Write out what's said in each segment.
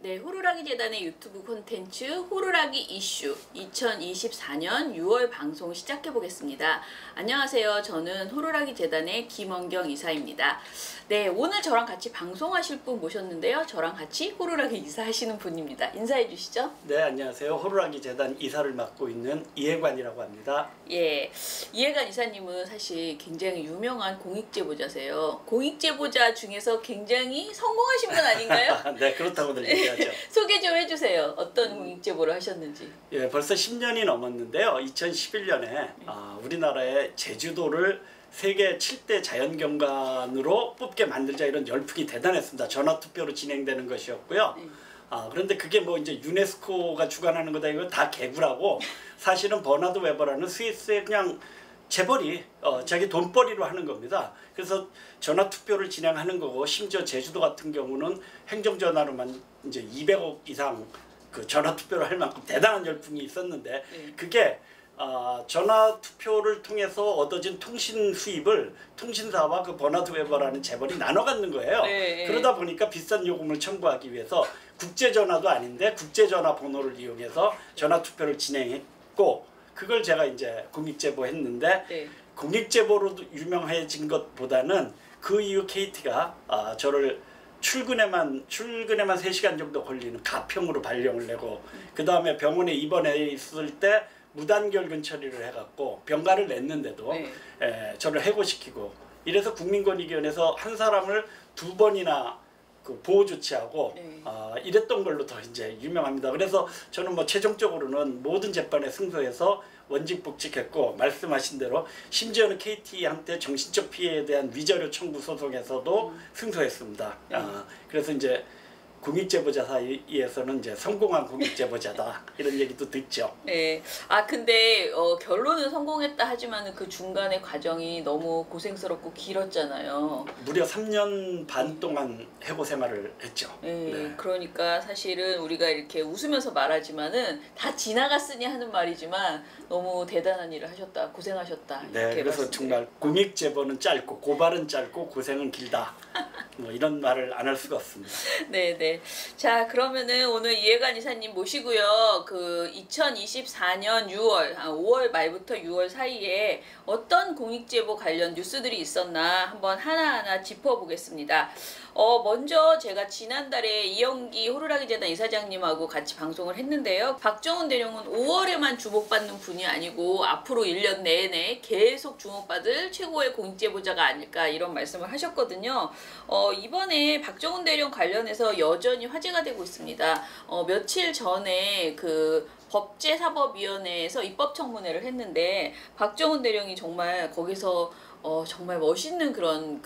네, 호루라기 재단의 유튜브 콘텐츠 호루라기 이슈 2024년 6월 방송 시작해 보겠습니다. 안녕하세요. 저는 호루라기 재단의 김원경 이사입니다. 네, 오늘 저랑 같이 방송하실 분 모셨는데요. 저랑 같이 호루라기 이사하시는 분입니다. 인사해 주시죠. 네, 안녕하세요. 호루라기 재단 이사를 맡고 있는 이해관이라고 합니다. 예, 이해관 이사님은 사실 굉장히 유명한 공익제보자세요. 공익제보자 중에서 굉장히 성공하신 분 아닌가요? 네, 그렇다고들 얘기하죠. 소개 좀 해주세요. 어떤 공익제보를 하셨는지. 예, 벌써 10년이 넘었는데요. 2011년에 우리나라의 제주도를 세계 7대 자연경관으로 뽑게 만들자 이런 열풍이 대단했습니다. 전화투표로 진행되는 것이었고요. 그런데 그게 뭐 이제 유네스코가 주관하는 거다 이거 다 개구라고 사실은 버나드 웨버라는 스위스의 그냥 재벌이 자기 돈벌이로 하는 겁니다. 그래서 전화투표를 진행하는 거고 심지어 제주도 같은 경우는 행정전화로만 이제 200억 이상 그 전화투표를 할 만큼 대단한 열풍이 있었는데 그게 전화투표를 통해서 얻어진 통신 수입을 통신사와 그 버나드 웨버라는 재벌이 나눠 갖는 거예요. 그러다 보니까 비싼 요금을 청구하기 위해서 국제전화도 아닌데 국제전화 번호를 이용해서 전화투표를 진행했고 그걸 제가 이제 공익제보 했는데 공익제보로 유명해진 것보다는 그 이후 KT가 저를 출근에만 3시간 정도 걸리는 가평으로 발령을 내고 그 다음에 병원에 입원해 있을 때 무단결근 처리를 해갖고 병가를 냈는데도 저를 해고시키고 이래서 국민권익위원회에서 한 사람을 2번이나 그 보호 조치하고 이랬던 걸로 더 이제 유명합니다. 그래서 저는 뭐 최종적으로는 모든 재판에 승소해서 원직 복직했고 말씀하신 대로 심지어는 KT한테 정신적 피해에 대한 위자료 청구 소송에서도 승소했습니다. 그래서 이제 공익제보자 사이에서는 이제 성공한 공익제보자다 이런 얘기도 듣죠. 네. 근데 결론은 성공했다 하지만 그 중간의 과정이 너무 고생스럽고 길었잖아요. 무려 3년 반 동안 해고 생활을 했죠. 네. 그러니까 사실은 우리가 이렇게 웃으면서 말하지만은 다 지나갔으니 하는 말이지만 너무 대단한 일을 하셨다, 고생하셨다. 네. 그래서 정말 공익제보는 짧고 고발은 짧고 고생은 길다. 뭐 이런 말을 안 할 수가 없습니다. 네네. 자, 그러면은 오늘 이해관 이사님 모시고요. 그 2024년 6월, 5월 말부터 6월 사이에 어떤 공익제보 관련 뉴스들이 있었나 한번 하나하나 짚어보겠습니다. 먼저 제가 지난달에 이영기 호루라기 재단 이사장님하고 같이 방송을 했는데요. 박정훈 대령은 5월에만 주목받는 분이 아니고 앞으로 1년 내내 계속 주목받을 최고의 공익제보자가 아닐까 이런 말씀을 하셨거든요. 이번에 박정훈 대령 관련해서 여전히 화제가 되고 있습니다. 며칠 전에 그 법제사법위원회에서 입법청문회를 했는데 박정훈 대령이 정말 거기서 정말 멋있는 그런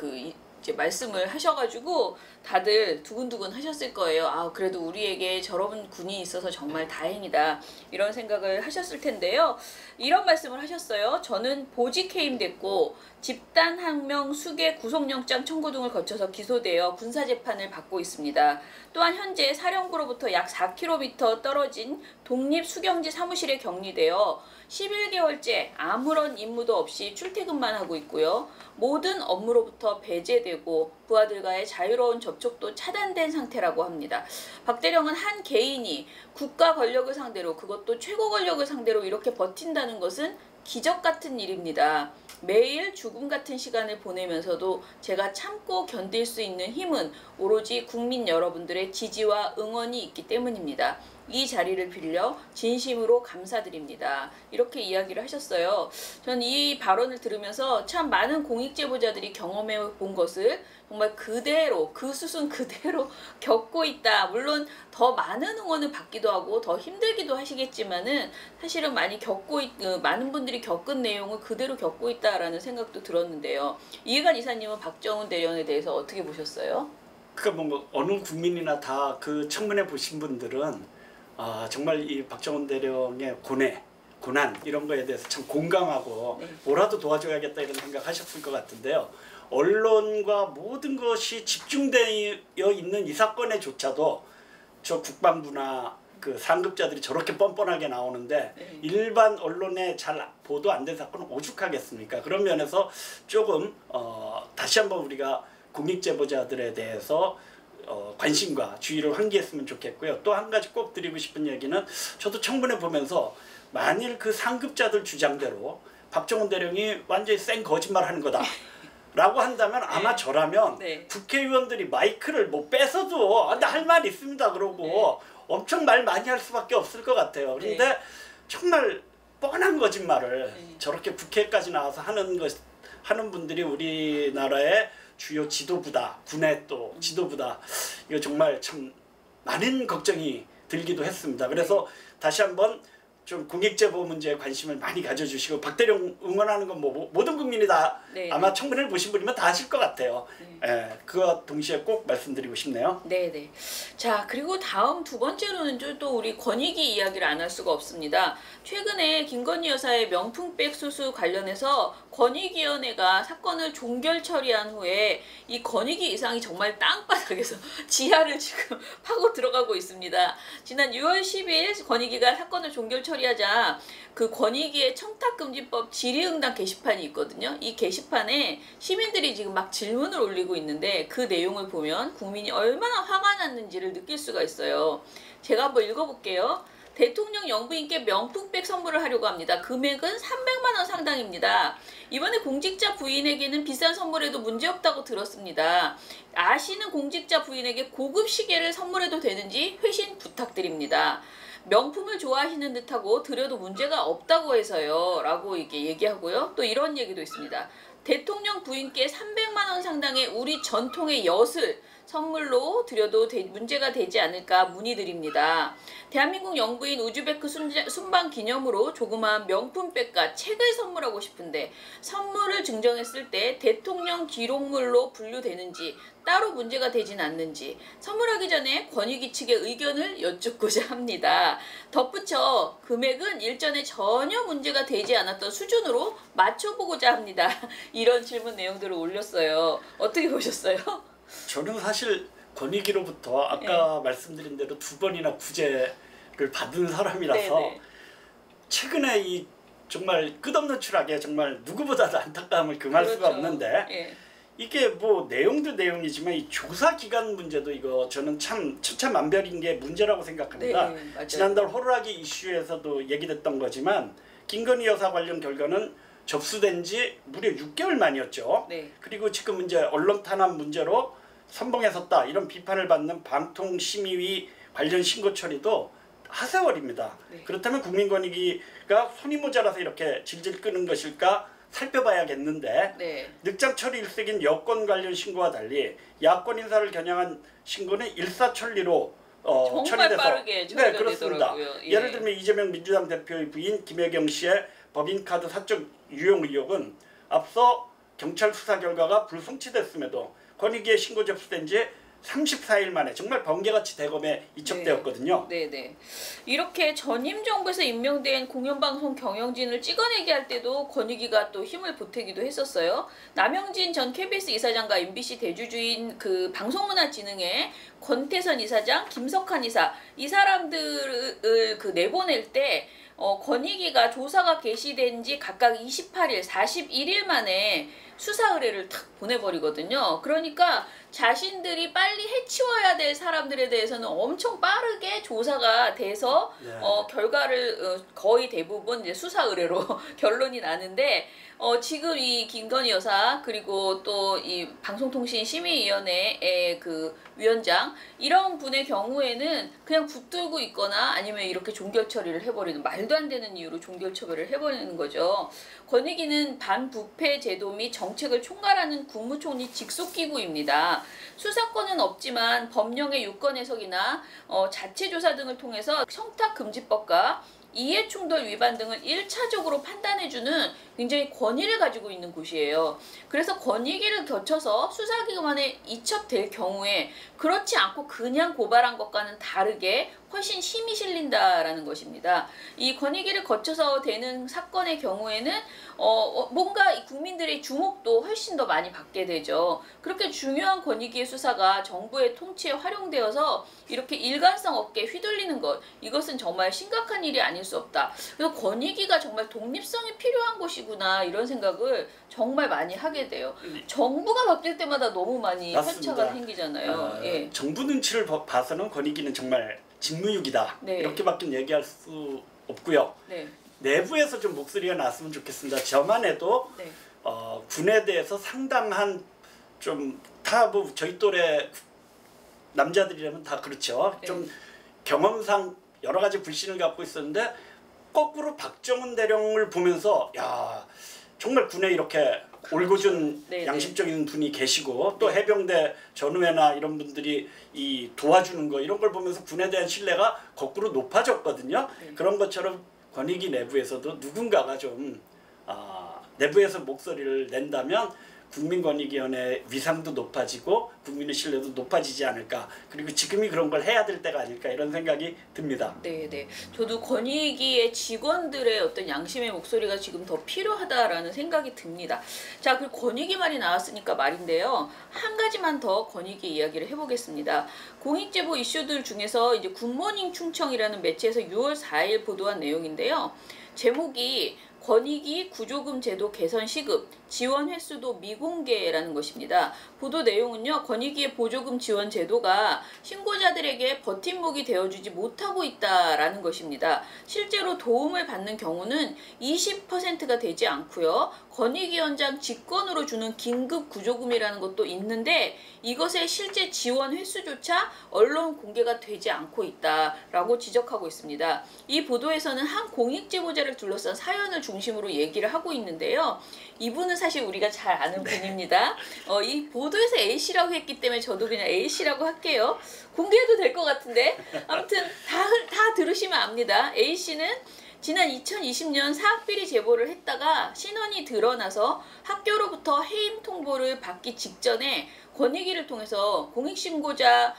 이제 말씀을 하셔가지고 다들 두근두근 하셨을 거예요. 그래도 우리에게 저런 군이 있어서 정말 다행이다 이런 생각을 하셨을 텐데요. 이런 말씀을 하셨어요. 저는 보직해임됐고 집단항명 수개 구속영장 청구 등을 거쳐서 기소되어 군사재판을 받고 있습니다. 또한 현재 사령부로부터 약 4km 떨어진 독립수경지 사무실에 격리되어 11개월째 아무런 임무도 없이 출퇴근만 하고 있고요. 모든 업무로부터 배제되고 부하들과의 자유로운 접촉도 차단된 상태라고 합니다. 박 대령은 한 개인이 국가 권력을 상대로 그것도 최고 권력을 상대로 이렇게 버틴다는 것은 기적 같은 일입니다. 매일 죽음 같은 시간을 보내면서도 제가 참고 견딜 수 있는 힘은 오로지 국민 여러분들의 지지와 응원이 있기 때문입니다. 이 자리를 빌려 진심으로 감사드립니다. 이렇게 이야기를 하셨어요. 전 이 발언을 들으면서 참 많은 공익제보자들이 경험해 본 것을 정말 그대로 그 수순 그대로 겪고 있다. 물론 더 많은 응원을 받기도 하고 더 힘들기도 하시겠지만은 사실은 많은 분들이 겪은 내용을 그대로 겪고 있다라는 생각도 들었는데요. 이해관 이사님은 박정훈 대령에 대해서 어떻게 보셨어요? 그러니까 뭐 어느 국민이나 다 그 청문회 보신 분들은 정말 이 박정훈 대령의 고난 이런 거에 대해서 참 공감하고 뭐라도 도와줘야겠다 이런 생각하셨을 것 같은데요. 언론과 모든 것이 집중되어 있는 이 사건에조차도 저 국방부나 그 상급자들이 저렇게 뻔뻔하게 나오는데 일반 언론에 잘 보도 안 된 사건은 오죽하겠습니까? 그런 면에서 조금 다시 한번 우리가 공익제보자들에 대해서 관심과 주의를 환기했으면 좋겠고요. 또 한 가지 꼭 드리고 싶은 얘기는 저도 청문회 보면서 만일 그 상급자들 주장대로 박정훈 대령이 완전히 쌩 거짓말하는 거다 라고 한다면 아마 저라면 국회의원들이 마이크를 뭐 뺏어도 나 할 말 있습니다 그러고 엄청 말 많이 할 수밖에 없을 것 같아요. 그런데 정말 뻔한 거짓말을 저렇게 국회까지 나와서 하는 분들이 우리나라의 주요 지도부다, 군의 또 지도부다. 이거 정말 참 많은 걱정이 들기도 했습니다. 그래서 다시 한번 좀 공익제보 문제에 관심을 많이 가져주시고 박대령 응원하는 건 뭐 모든 국민이 다 아마 청문회를 보신 분이면 다 아실 것 같아요. 그와 동시에 꼭 말씀드리고 싶네요. 네네. 자, 그리고 다음 두 번째로는 또 우리 권익위 이야기를 안 할 수가 없습니다. 최근에 김건희 여사의 명품백 수수 관련해서 권익위원회가 사건을 종결 처리한 후에 이 권익위 이상이 정말 땅바닥에서 지하를 지금 파고 들어가고 있습니다. 지난 6월 10일 권익위가 사건을 종결 처리하자 그 권익위의 청탁금지법 질의응답 게시판이 있거든요. 이 게시판에 시민들이 지금 막 질문을 올리고 있는데 그 내용을 보면 국민이 얼마나 화가 났는지를 느낄 수가 있어요. 제가 한번 읽어볼게요. 대통령 영부인께 명품백 선물을 하려고 합니다. 금액은 300만 원 상당입니다. 이번에 공직자 부인에게는 비싼 선물에도 문제없다고 들었습니다. 아시는 공직자 부인에게 고급 시계를 선물해도 되는지 회신 부탁드립니다. 명품을 좋아하시는 듯하고 드려도 문제가 없다고 해서요 라고 이렇게 얘기하고요. 또 이런 얘기도 있습니다. 대통령 부인께 300만 원 상당의 우리 전통의 엿을 선물로 드려도 문제가 되지 않을까 문의드립니다. 대한민국 영부인 우즈베크 순방 기념으로 조그마한 명품백과 책을 선물하고 싶은데 선물을 증정했을 때 대통령 기록물로 분류되는지 따로 문제가 되진 않는지 선물하기 전에 권익위 측의 의견을 여쭙고자 합니다. 덧붙여 금액은 일전에 전혀 문제가 되지 않았던 수준으로 맞춰보고자 합니다. 이런 질문 내용들을 올렸어요. 어떻게 보셨어요? 저는 사실 권익위로부터 아까 말씀드린 대로 2번이나 구제를 받은 사람이라서 최근에 이 정말 끝없는 추락에 정말 누구보다도 안타까움을 금할 수가 없는데 이게 뭐 내용도 내용이지만 이 조사 기간 문제도 이거 저는 참 천차만별인 게 문제라고 생각합니다. 지난달 호루라기 이슈에서도 얘기됐던 거지만 김건희 여사 관련 결과는 접수된 지 무려 6개월 만이었죠. 그리고 지금 이제 언론 탄압 문제로 선봉에 섰다 이런 비판을 받는 방통심의위 관련 신고 처리도 하세월입니다. 그렇다면 국민권익위가 손이 모자라서 이렇게 질질 끄는 것일까 살펴봐야겠는데 늑장 처리 일색인 여권 관련 신고와 달리 야권 인사를 겨냥한 신고는 일사천리로 정말 처리돼서 빠르게 처리가 그렇습니다. 되더라고요. 예를 들면 이재명 민주당 대표의 부인 김혜경 씨의 법인카드 사적 유용 의혹은 앞서 경찰 수사 결과가 불성취됐음에도 권익위에 신고 접수된 지 34일 만에 정말 번개같이 대검에 이첩되었거든요. 이렇게 전임 정부에서 임명된 공영방송 경영진을 찍어내게 할 때도 권익위가 또 힘을 보태기도 했었어요. 남영진 전 KBS 이사장과 MBC 대주주인 그 방송문화진흥회 권태선 이사장, 김석한 이사 이 사람들을 그 내보낼 때 권익위가 조사가 개시된 지 각각 28일, 41일 만에 수사 의뢰를 탁 보내버리거든요. 그러니까 자신들이 빨리 해치워야 될 사람들에 대해서는 엄청 빠르게 조사가 돼서 결과를 거의 대부분 이제 수사 의뢰로 결론이 나는데 지금 이 김건희 여사 그리고 또 이 방송통신심의위원회의 그 위원장 이런 분의 경우에는 그냥 붙들고 있거나 아니면 이렇게 종결 처리를 해버리는 말도 안 되는 이유로 종결 처벌을 해버리는 거죠. 권익위는 반부패 제도 및 정책을 총괄하는 국무총리 직속기구입니다. 수사권은 없지만 법령의 유권 해석이나 자체 조사 등을 통해서 청탁금지법과 이해충돌 위반 등을 1차적으로 판단해주는 굉장히 권위를 가지고 있는 곳이에요. 그래서 권익위를 거쳐서 수사기관에 이첩될 경우에 그렇지 않고 그냥 고발한 것과는 다르게 훨씬 힘이 실린다라는 것입니다. 이 권익위를 거쳐서 되는 사건의 경우에는 뭔가 이 국민들의 주목도 훨씬 더 많이 받게 되죠. 그렇게 중요한 권익위의 수사가 정부의 통치에 활용되어서 이렇게 일관성 없게 휘둘리는 것, 이것은 정말 심각한 일이 아닐 수 없다. 그래서 권익위가 정말 독립성이 필요한 곳이구나 이런 생각을 정말 많이 하게 돼요. 정부가 바뀔 때마다 너무 많이 맞습니다. 편차가 생기잖아요. 예. 정부 눈치를 봐서는 권익위는 정말 직무유기다. 네. 이렇게밖에 얘기할 수 없고요. 네. 내부에서 좀 목소리가 났으면 좋겠습니다. 저만 해도 네. 군에 대해서 상당한 좀 다 뭐 저희 또래 남자들이라면 다 그렇죠. 네. 좀 경험상 여러 가지 불신을 갖고 있었는데 거꾸로 박정훈 대령을 보면서 야 정말 군에 이렇게 올곧은 네, 양심적인 분이 계시고 또 네. 해병대 전우회나 이런 분들이 이 도와주는 거 이런 걸 보면서 군에 대한 신뢰가 거꾸로 높아졌거든요. 네. 그런 것처럼 권익위 내부에서도 누군가가 좀 내부에서 목소리를 낸다면 국민권익위원회 위상도 높아지고 국민의 신뢰도 높아지지 않을까. 그리고 지금이 그런 걸 해야 될 때가 아닐까 이런 생각이 듭니다. 네. 저도 권익위의 직원들의 어떤 양심의 목소리가 지금 더 필요하다라는 생각이 듭니다. 자, 그 권익위 말이 나왔으니까 말인데요. 한 가지만 더 권익위 이야기를 해보겠습니다. 공익제보 이슈들 중에서 이제 굿모닝 충청이라는 매체에서 6월 4일 보도한 내용인데요. 제목이 권익위 구조금 제도 개선 시급, 지원 횟수도 미공개라는 것입니다. 보도 내용은요. 권익위의 보조금 지원 제도가 신고자들에게 버팀목이 되어주지 못하고 있다라는 것입니다. 실제로 도움을 받는 경우는 20%가 되지 않고요. 권익위원장 직권으로 주는 긴급 구조금이라는 것도 있는데 이것의 실제 지원 횟수조차 언론 공개가 되지 않고 있다라고 지적하고 있습니다. 이 보도에서는 한 공익제보자를 둘러싼 사연을 중심으로 얘기를 하고 있는데요. 이분은 사실 우리가 잘 아는 분입니다. 이 보도에서 A씨라고 했기 때문에 저도 그냥 A씨라고 할게요. 공개해도 될 것 같은데 아무튼 다 들으시면 압니다. A씨는 지난 2020년 사학비리 제보를 했다가 신원이 드러나서 학교로부터 해임 통보를 받기 직전에 권익위를 통해서 공익신고자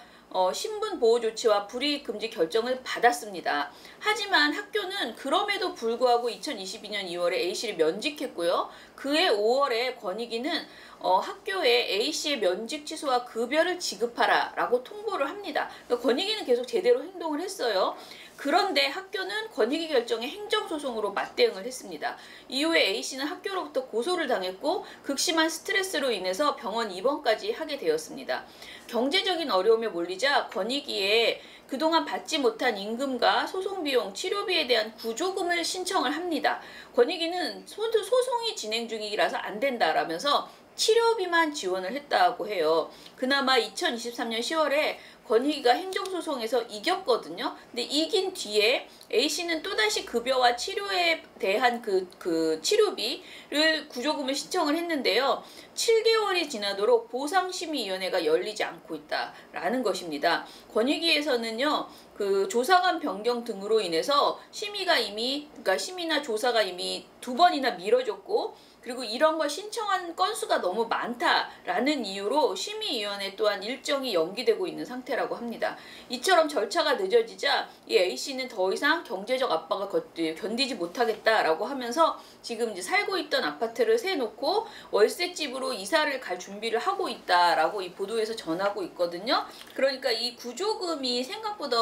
신분 보호 조치와 불이익 금지 결정을 받았습니다. 하지만 학교는 그럼에도 불구하고 2022년 2월에 A씨를 면직했고요. 그해 5월에 권익위는 학교에 A씨의 면직 취소와 급여를 지급하라 라고 통보를 합니다. 그러니까 권익위는 계속 제대로 행동을 했어요. 그런데 학교는 권익위 결정에 행정소송으로 맞대응을 했습니다. 이후에 A씨는 학교로부터 고소를 당했고 극심한 스트레스로 인해서 병원 입원까지 하게 되었습니다. 경제적인 어려움에 몰리자 권익위에 그동안 받지 못한 임금과 소송비용, 치료비에 대한 구조금을 신청을 합니다. 권익위는 소송이 진행 중이라서 안 된다라면서 치료비만 지원을 했다고 해요. 그나마 2023년 10월에 권익위가 행정소송에서 이겼거든요. 근데 이긴 뒤에 A씨는 또다시 급여와 치료에 대한 그 치료비를 구조금을 신청을 했는데요. 7개월이 지나도록 보상심의위원회가 열리지 않고 있다라는 것입니다. 권익위에서는요. 그 조사관 변경 등으로 인해서 그러니까 심의나 조사가 이미 2번이나 미뤄졌고 그리고 이런 걸 신청한 건수가 너무 많다라는 이유로 심의위원회 또한 일정이 연기되고 있는 상태라고 합니다. 이처럼 절차가 늦어지자 이 A씨는 더 이상 경제적 압박을 견디지 못하겠다라고 하면서 지금 이제 살고 있던 아파트를 세놓고 월세집으로 이사를 갈 준비를 하고 있다라고 이 보도에서 전하고 있거든요. 그러니까 이 구조금이 생각보다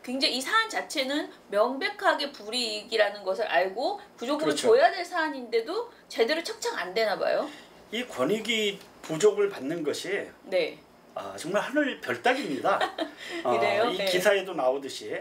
굉장히 이 사안 자체는 명백하게 불이익이라는 것을 알고 구조금을 그렇죠. 줘야 될 사안인데도 제대로 착착 안 되나 봐요. 이 권익위 보조금을 받는 것이 네. 정말 하늘 별따기입니다. 이래요? 이 네. 기사에도 나오듯이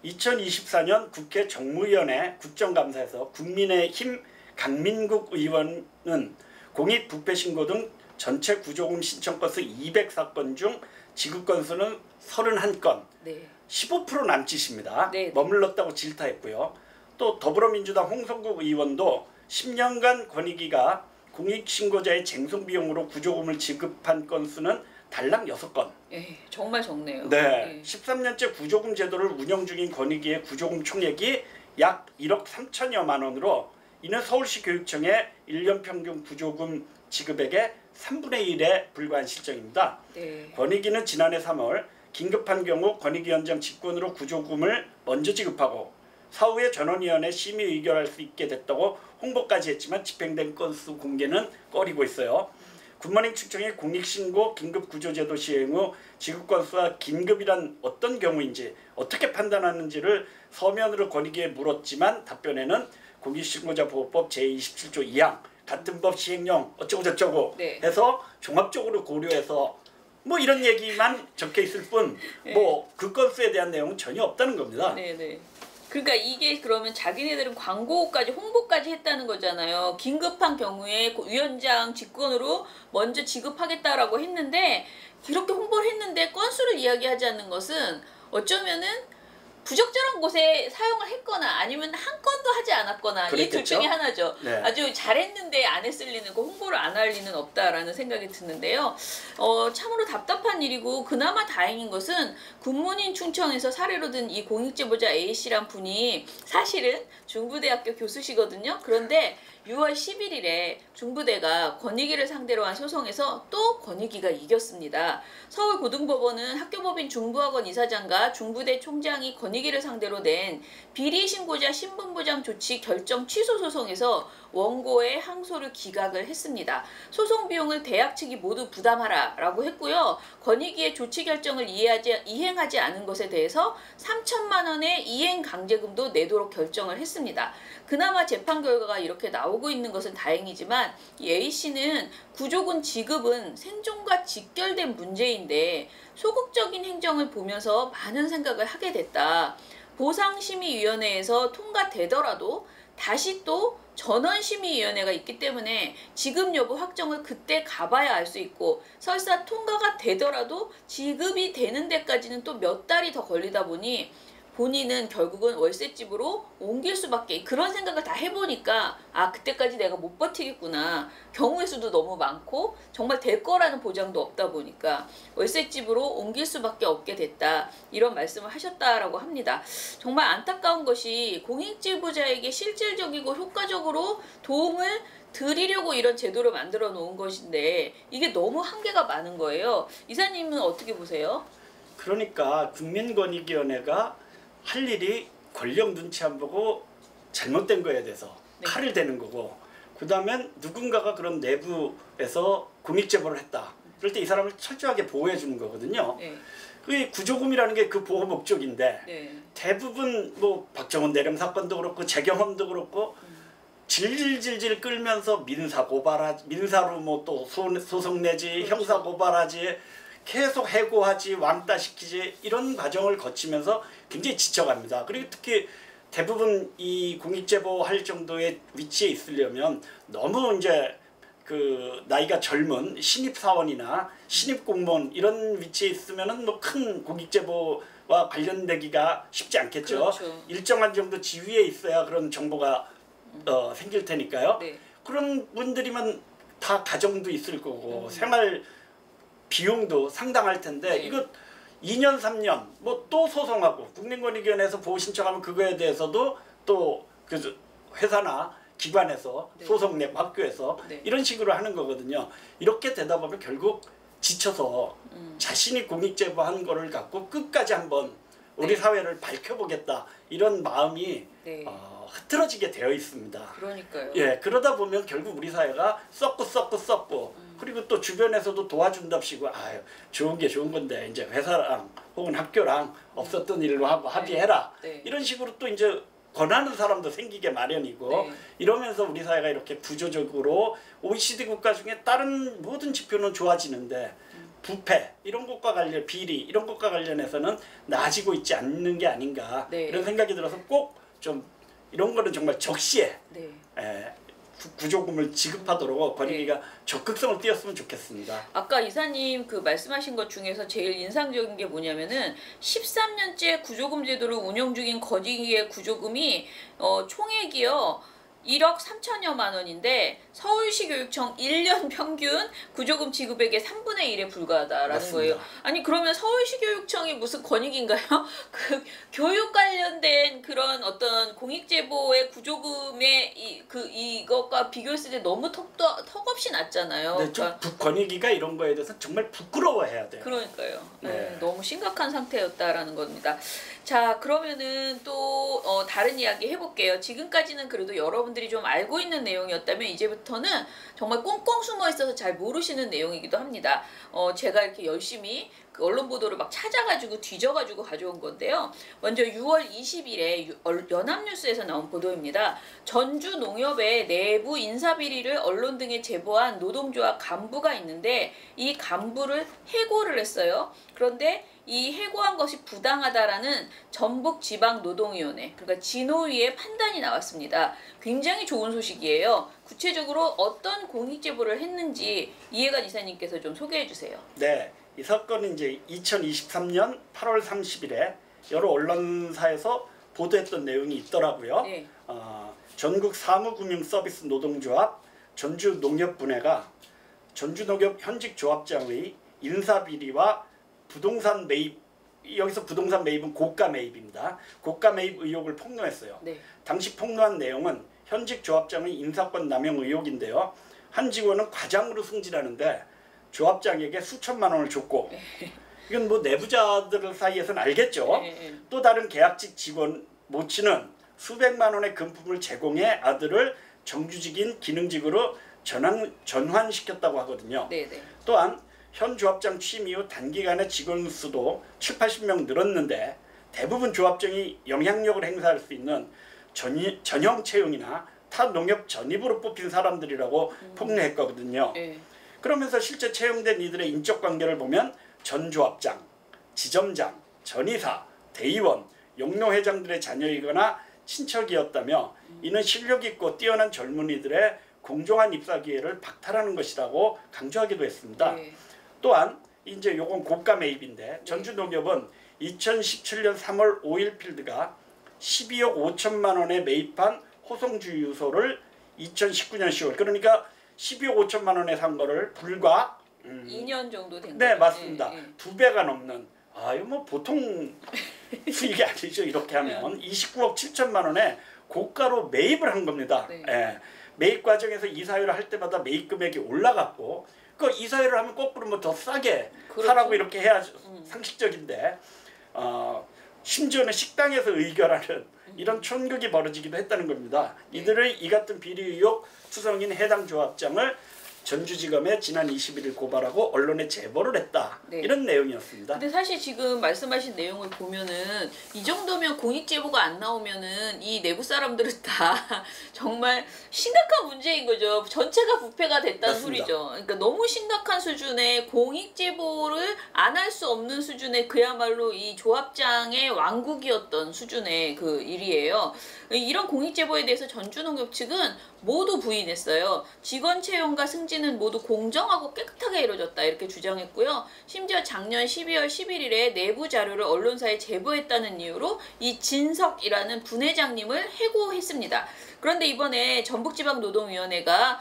2024년 국회 정무위원회 국정감사에서 국민의힘 강민국 의원은 공익 부패 신고 등 전체 구조금 신청 건수 204건 중 지급 건수는 31건, 네. 15% 남짓입니다. 네. 머물렀다고 질타했고요. 또 더불어민주당 홍성국 의원도 10년간 권익위가 공익신고자의 쟁송비용으로 구조금을 지급한 건수는 달랑 6건. 예, 정말 적네요. 네, 13년째 구조금 제도를 운영 중인 권익위의 구조금 총액이 약 1억 3천여만 원으로 이는 서울시 교육청의 1년 평균 구조금 지급액의 3분의 1에 불과한 실정입니다. 네. 권익위는 지난해 3월 긴급한 경우 권익위원장 직권으로 구조금을 먼저 지급하고 사후에 전원위원회 심의 의결할 수 있게 됐다고 홍보까지 했지만 집행된 건수 공개는 꺼리고 있어요. 굿모닝 충청이 공익신고 긴급구조제도 시행 후 지급건수와 긴급이란 어떤 경우인지 어떻게 판단하는지를 서면으로 권익위에 물었지만 답변에는 공익신고자 보호법 제27조 2항 같은 법 시행령 어쩌고저쩌고 네. 해서 종합적으로 고려해서 뭐 이런 얘기만 적혀 있을 뿐 뭐 그 건수에 대한 내용은 전혀 없다는 겁니다. 네네. 그러니까 이게 그러면 자기네들은 광고까지 홍보까지 했다는 거잖아요. 긴급한 경우에 위원장 직권으로 먼저 지급하겠다라고 했는데 이렇게 홍보를 했는데 건수를 이야기하지 않는 것은 어쩌면은 부적절한 곳에 사용을 했거나 아니면 한 건도 하지 않았거나 이 둘 중에 하나죠. 네. 아주 잘했는데 안 했을 리는 그 홍보를 안 할 리는 없다라는 생각이 드는데요. 참으로 답답한 일이고 그나마 다행인 것은 굿모닝 충청에서 사례로 든 이 공익제보자 A씨란 분이 사실은 중부대학교 교수시거든요. 그런데 6월 11일에 중부대가 권익위를 상대로 한 소송에서 또 권익위가 이겼습니다. 서울고등법원은 학교법인 중부학원 이사장과 중부대 총장이 권익위를 상대로 낸 비리신고자 신분보장 조치 결정 취소 소송에서 원고의 항소를 기각을 했습니다. 소송 비용을 대학 측이 모두 부담하라 라고 했고요. 권익위의 조치 결정을 이행하지 않은 것에 대해서 3천만 원의 이행 강제금도 내도록 결정을 했습니다. 그나마 재판 결과가 이렇게 나오고 있는 것은 다행이지만 이 A씨는 구조금 지급은 생존과 직결된 문제인데 소극적인 행정을 보면서 많은 생각을 하게 됐다. 보상심의위원회에서 통과되더라도 다시 또 전원심의위원회가 있기 때문에 지급 여부 확정을 그때 가봐야 알 수 있고 설사 통과가 되더라도 지급이 되는 데까지는 또 몇 달이 더 걸리다 보니 본인은 결국은 월세집으로 옮길 수밖에 그런 생각을 다 해보니까 아 그때까지 내가 못 버티겠구나. 경우의 수도 너무 많고 정말 될 거라는 보장도 없다 보니까 월세집으로 옮길 수밖에 없게 됐다. 이런 말씀을 하셨다라고 합니다. 정말 안타까운 것이 공익제보자에게 실질적이고 효과적으로 도움을 드리려고 이런 제도를 만들어 놓은 것인데 이게 너무 한계가 많은 거예요. 이사님은 어떻게 보세요? 그러니까 국민권익위원회가 할 일이 권력 눈치 안 보고 잘못된 거에 대해서 칼을 대는 거고 그 다음엔 누군가가 그런 내부에서 공익제보를 했다. 그럴 때 이 사람을 철저하게 보호해 주는 거거든요. 네. 그 구조금이라는 게 그 보호 목적인데 네. 대부분 뭐 박정훈 대령 사건도 그렇고 재경험도 그렇고 질질질질 끌면서 민사 고발하지 민사로 뭐 또 소송 내지 그렇죠. 형사 고발하지 계속 해고하지 왕따시키지 이런 과정을 거치면서 굉장히 지쳐갑니다. 그리고 특히 대부분 이 공익제보 할 정도의 위치에 있으려면 너무 이제 그 나이가 젊은 신입사원이나 신입공무원 이런 위치에 있으면은 뭐 큰 공익제보와 관련되기가 쉽지 않겠죠. 그렇죠. 일정한 정도 지위에 있어야 그런 정보가 생길 테니까요. 네. 그런 분들이면 다 가정도 있을 거고 생활 비용도 상당할 텐데 네. 이거 2년 3년 뭐 또 소송하고 국민권익위원회에서 보호 신청하면 그거에 대해서도 또 그 회사나 기관에서 네. 소송 내고 학교에서 네. 이런 식으로 하는 거거든요. 이렇게 되다 보면 결국 지쳐서 자신이 공익제보한 거를 갖고 끝까지 한번 우리 네. 사회를 밝혀보겠다 이런 마음이 네. 흐트러지게 되어 있습니다. 그러니까요. 예, 그러다 보면 결국 우리 사회가 썩고 그리고 또 주변에서도 도와준답시고 아유 좋은 게 좋은 건데 이제 회사랑 혹은 학교랑 없었던 일로 하고 합의해라. 네. 이런 식으로 또 이제 권하는 사람도 생기게 마련이고 네. 이러면서 우리 사회가 이렇게 구조적으로 OECD 국가 중에 다른 모든 지표는 좋아지는데 부패 이런 것과 관련 비리 이런 것과 관련해서는 나아지고 있지 않는 게 아닌가 네. 이런 생각이 들어서 꼭 좀 이런 거는 정말 적시에 네. 구조금을 지급하도록 권익위가 적극성을 띄었으면 좋겠습니다. 아까 이사님 그 말씀하신 것 중에서 제일 인상적인 게 뭐냐면은 13년째 구조금 제도를 운영 중인 권익위의 구조금이 총액이요 1억 3천여만 원인데 서울시 교육청 1년 평균 구조금 지급액의 3분의 1에 불과하다라는 맞습니다. 거예요. 아니 그러면 서울시 교육청이 무슨 권익인가요? 그 교육 관련된 그런 어떤 공익제보의 구조금의 이것과 비교했을 때 너무 턱없이 낮잖아요. 네, 좀 권익위가 이런 거에 대해서 정말 부끄러워해야 돼요. 그러니까요. 네. 네, 너무 심각한 상태였다라는 겁니다. 자, 그러면은 또 다른 이야기 해볼게요. 지금까지는 그래도 여러분들이 좀 알고 있는 내용이었다면 이제부터는 정말 꽁꽁 숨어 있어서 잘 모르시는 내용이기도 합니다. 제가 이렇게 열심히 그 언론 보도를 막 찾아가지고 뒤져가지고 가져온 건데요. 먼저 6월 20일에 연합뉴스에서 나온 보도입니다. 전주농협의 내부 인사비리를 언론 등에 제보한 노동조합 간부가 있는데 이 간부를 해고를 했어요. 그런데 이 해고한 것이 부당하다라는 전북지방노동위원회, 그러니까 진노위의 판단이 나왔습니다. 굉장히 좋은 소식이에요. 구체적으로 어떤 공익제보를 했는지 이해관 이사님께서 좀 소개해 주세요. 네, 이 사건은 이제 2023년 8월 30일에 여러 언론사에서 보도했던 내용이 있더라고요. 네. 전국 사무금융서비스 노동조합 전주농협분회가 전주농협 현직 조합장의 인사비리와 부동산 매입, 여기서 부동산 매입은 고가 매입입니다. 고가 매입 의혹을 폭로했어요. 네. 당시 폭로한 내용은 현직 조합장의 인사권 남용 의혹인데요. 한 직원은 과장으로 승진하는데 조합장에게 수천만 원을 줬고, 이건 뭐 내부자들 사이에서는 알겠죠. 또 다른 계약직 직원 모치는 수백만 원의 금품을 제공해 아들을 정규직인 기능직으로 전환시켰다고 하거든요. 네네. 또한 현 조합장 취임 이후 단기간에 직원 수도 70~80명 늘었는데 대부분 조합장이 영향력을 행사할 수 있는 전형 채용이나 타 농협 전입으로 뽑힌 사람들이라고 폭로했거든요. 그러면서 실제 채용된 이들의 인적 관계를 보면 전 조합장, 지점장, 전이사, 대의원, 용로회장들의 자녀이거나 친척이었다며 이는 실력 있고 뛰어난 젊은이들의 공정한 입사 기회를 박탈하는 것이라고 강조하기도 했습니다. 또한 이제 요건 고가 매입인데 전주농협은 2017년 3월 오일필드가 12억 5천만 원에 매입한 호송주유소를 2019년 10월, 그러니까 12억 5천만 원에 산 거를 불과 2년 정도 된 거죠. 네, 맞습니다. 2배가 넘는, 이거 뭐 보통 수익이 아니죠. 이렇게 하면 29억 7천만 원에 고가로 매입을 한 겁니다. 매입 과정에서 이사회를 할 때마다 매입 금액이 올라갔고, 그 이사회를 하면 거꾸로 뭐 더 싸게 사라고 이렇게 해야 상식적인데, 심지어는 식당에서 의결하는 이런 촌극이 벌어지기도 했다는 겁니다. 이들의 이 같은 비리 의혹 수성인 해당 조합장을 전주지검에 지난 21일 고발하고 언론에 제보를 했다. 이런 내용이었습니다. 근데 사실 지금 말씀하신 내용을 보면은 이 정도면 공익제보가 안 나오면은 이 내부 사람들은 다 정말 심각한 문제인 거죠. 전체가 부패가 됐다는 맞습니다. 소리죠. 그러니까 너무 심각한 수준의 공익제보를 안 할 수 없는 수준의 그야말로 이 조합장의 왕국이었던 수준의 그 일이에요. 이런 공익제보에 대해서 전주농협 측은 모두 부인했어요. 직원 채용과 승진은 모두 공정하고 깨끗하게 이루어졌다 이렇게 주장했고요. 심지어 작년 12월 11일에 내부 자료를 언론사에 제보했다는 이유로 이 진석이라는 분회장님을 해고했습니다. 그런데 이번에 전북지방노동위원회가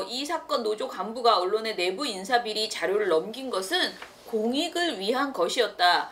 이 사건 노조 간부가 언론에 내부 인사비리 자료를 넘긴 것은 공익을 위한 것이었다.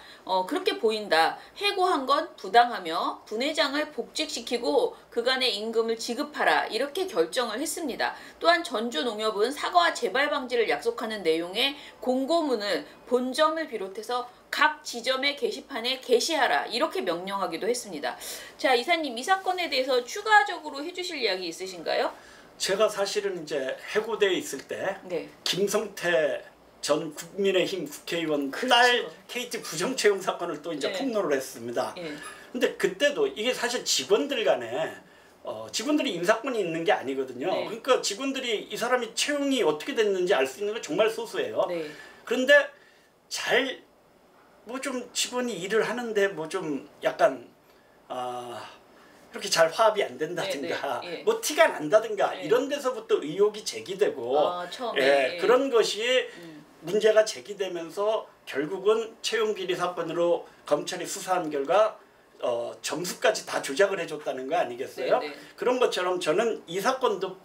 그렇게 보인다. 해고한 건 부당하며 분회장을 복직시키고 그간의 임금을 지급하라. 이렇게 결정을 했습니다. 또한 전주농협은 사과와 재발 방지를 약속하는 내용의 공고문을 본점을 비롯해서 각 지점의 게시판에 게시하라. 이렇게 명령하기도 했습니다. 자, 이사님 이 사건에 대해서 추가적으로 해주실 이야기 있으신가요? 제가 사실은 이제 해고대에 있을 때 김성태 전 국민의힘 국회의원 딸 KT 부정채용 사건을 또 이제 폭로를 했습니다. 근데 그때도 이게 사실 직원들 간에 직원들이 인사권이 있는 게 아니거든요. 그러니까 직원들이 이 사람이 채용이 어떻게 됐는지 알 수 있는 건 정말 소수예요. 그런데 잘 뭐 좀 직원이 일을 하는데 뭐 좀 약간 이렇게 잘 화합이 안 된다든가 뭐 티가 난다든가 이런 데서부터 의혹이 제기되고 그런 것이 문제가 제기되면서 결국은 채용 비리 사건으로 검찰이 수사한 결과 점수까지 다 조작을 해줬다는 거 아니겠어요? 네. 그런 것처럼 저는 이 사건도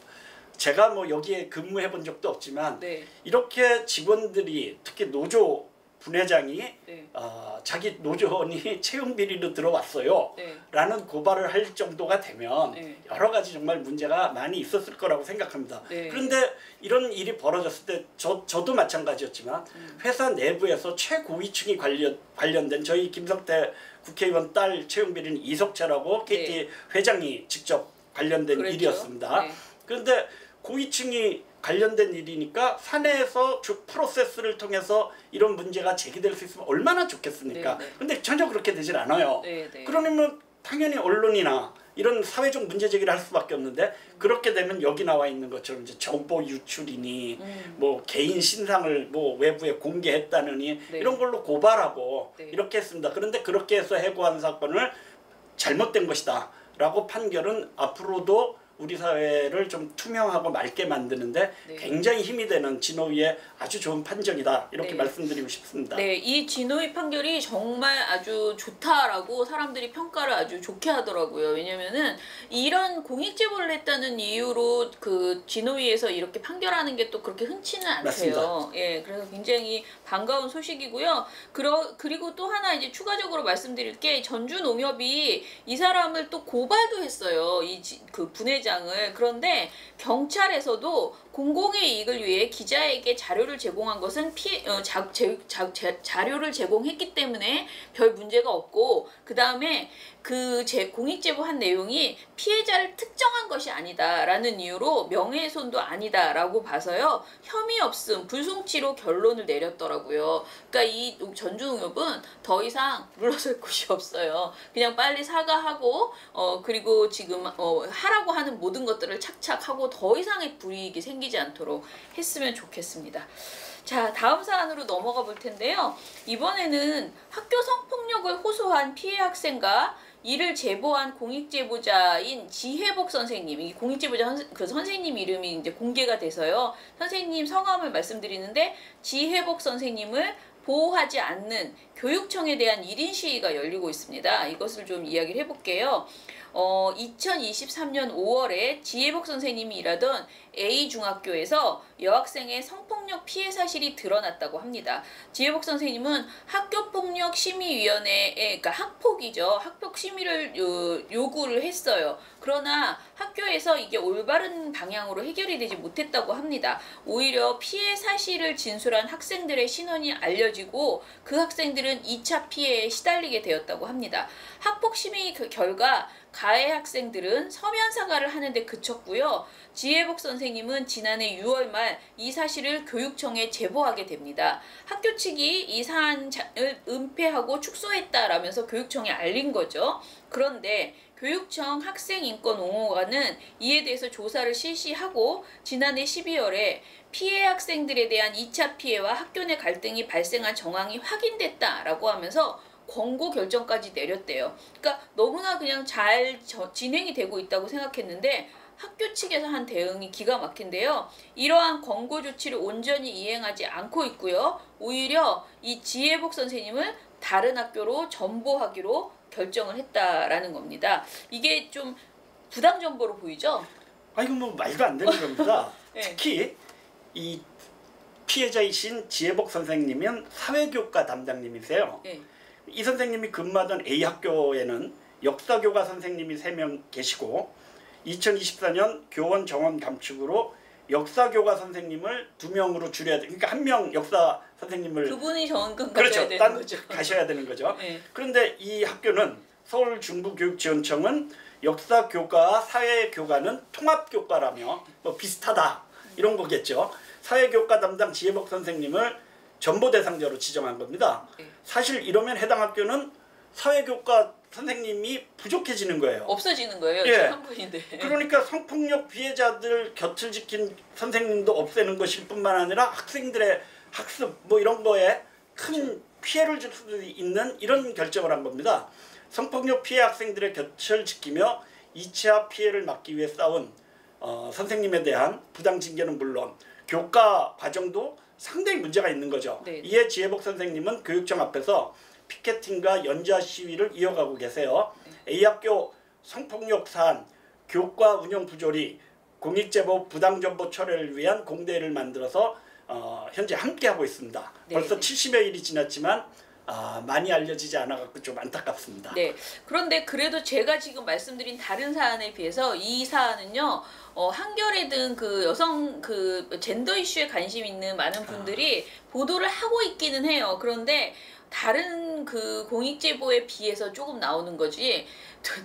제가 뭐 여기에 근무해 본 적도 없지만 네. 이렇게 직원들이 특히 노조 분회장이 네. 자기 노조원이 채용 비리로 들어왔어요 네. 라는 고발을 할 정도가 되면 네. 여러 가지 정말 문제가 많이 있었을 거라고 생각합니다. 네. 그런데 이런 일이 벌어졌을 때 저도 마찬가지였지만 회사 내부에서 최고위층이 관련된 저희 김성태 국회의원 딸 채용 비리는 이석채라고 KT 네. 회장이 직접 관련된 그랬죠. 일이었습니다. 네. 그런데 고위층이 관련된 일이니까 사내에서 프로세스를 통해서 이런 문제가 제기될 수 있으면 얼마나 좋겠습니까? 네, 네. 근데 전혀 그렇게 되질 않아요. 네, 네. 그러면 당연히 언론이나 이런 사회적 문제 제기를 할 수밖에 없는데 그렇게 되면 여기 나와 있는 것처럼 이제 정보 유출이니 뭐 개인 신상을 뭐 외부에 공개했다느니 네. 이런 걸로 고발하고 네. 이렇게 했습니다. 그런데 그렇게 해서 해고한 사건을 잘못된 것이다 라고 판결은 앞으로도 우리 사회를 좀 투명하고 맑게 만드는데 네. 굉장히 힘이 되는 진호위의 아주 좋은 판정이다 이렇게 네. 말씀드리고 싶습니다. 네, 이 진호위 판결이 정말 아주 좋다라고 사람들이 평가를 아주 좋게 하더라고요. 왜냐면은 이런 공익 제보를 했다는 이유로 그 진호위에서 이렇게 판결하는 게 또 그렇게 흔치는 않대요. 맞습니다. 예, 그래서 굉장히 반가운 소식이고요. 그리고 또 하나 이제 추가적으로 말씀드릴 게 전주농협이 이 사람을 또 고발도 했어요. 그 분회장을. 그런데 경찰에서도 공공의 이익을 위해 기자에게 자료를 제공한 것은 자료를 제공했기 때문에 별 문제가 없고, 그 다음에 그 공익 제보한 내용이 피해자를 특정한 것이 아니다라는 이유로 명예훼손도 아니다라고 봐서요, 혐의 없음 불송치로 결론을 내렸더라고요. 그러니까 이 전주농협은 더 이상 물러설 곳이 없어요. 그냥 빨리 사과하고 그리고 지금 하라고 하는 모든 것들을 착착 하고 더 이상의 불이익이 생기지 않도록 했으면 좋겠습니다. 자, 다음 사안으로 넘어가 볼 텐데요. 이번에는 학교 성폭력을 호소한 피해 학생과 이를 제보한 공익제보자인 지혜복 선생님, 이 공익제보자 그 선생님 이름이 이제 공개가 돼서요, 선생님 성함을 말씀드리는데, 지혜복 선생님을 보호하지 않는 교육청에 대한 1인 시위가 열리고 있습니다. 이것을 좀 이야기를 해볼게요. 2023년 5월에 지혜복 선생님이 일하던 A중학교에서 여학생의 성폭력 피해 사실이 드러났다고 합니다. 지혜복 선생님은 학교폭력심의위원회에, 그러니까 학폭이죠. 학폭 심의를 요구를 했어요. 그러나 학교에서 이게 올바른 방향으로 해결이 되지 못했다고 합니다. 오히려 피해 사실을 진술한 학생들의 신원이 알려지고 그 학생들은 2차 피해에 시달리게 되었다고 합니다. 학폭심의 결과 가해 학생들은 서면 사과를 하는데 그쳤고요. 지혜복 선생님은 지난해 6월 말 이 사실을 교육청에 제보하게 됩니다. 학교 측이 이 사안을 은폐하고 축소했다라면서 교육청에 알린 거죠. 그런데 교육청 학생인권옹호관은 이에 대해서 조사를 실시하고 지난해 12월에 피해 학생들에 대한 2차 피해와 학교 내 갈등이 발생한 정황이 확인됐다라고 하면서 권고 결정까지 내렸대요. 그러니까 너무나 그냥 잘 진행이 되고 있다고 생각했는데 학교 측에서 한 대응이 기가 막힌데요. 이러한 권고 조치를 온전히 이행하지 않고 있고요. 오히려 이 지혜복 선생님을 다른 학교로 전보하기로 결정을 했다라는 겁니다. 이게 좀 부당 정보로 보이죠? 이거 뭐 말도 안 되는 겁니다. 네. 특히 이 피해자이신 지혜복 선생님은 사회교과 담당님이세요. 네. 이 선생님이 근무하던 A 학교에는 역사교과 선생님이 3명 계시고 2024년 교원 정원 감축으로 역사교과 선생님을 2명으로 줄여야 돼. 그러니까 1명 역사 선생님을 그분이 정원금 그렇죠. 가셔야 되는 거죠. 가셔야 되는 거죠. 네. 그런데 이 학교는 서울중부교육지원청은 역사교과와 사회교과는 통합교과라며 뭐 비슷하다 이런 거겠죠. 사회교과 담당 지혜복 선생님을 전보 대상자로 지정한 겁니다. 네. 사실 이러면 해당 학교는 사회교과 선생님이 부족해지는 거예요. 없어지는 거예요. 예. 한 분인데. 그러니까 성폭력 피해자들 곁을 지킨 선생님도 없애는 것일 뿐만 아니라 학생들의 학습 뭐 이런 거에 큰 피해를 줄 수도 있는 이런 결정을 한 겁니다. 성폭력 피해 학생들의 곁을 지키며 2차 피해를 막기 위해 싸운 선생님에 대한 부당 징계는 물론 교과 과정도 상당히 문제가 있는 거죠. 네. 이에 지혜복 선생님은 교육청 앞에서 피켓팅과 연좌 시위를 이어가고 계세요. A학교 성폭력 사안, 교과 운영 부조리, 공익제보 부당정보 처리를 위한 공대를 만들어서 현재 함께하고 있습니다. 네, 벌써 네. 70여일이 지났지만 많이 알려지지 않아갖고 좀 안타깝습니다. 네. 그런데 그래도 제가 지금 말씀드린 다른 사안에 비해서 이 사안은요, 한겨레 등 그 여성 그 젠더 이슈에 관심 있는 많은 분들이 보도를 하고 있기는 해요. 그런데 다른 그 공익제보에 비해서 조금 나오는 거지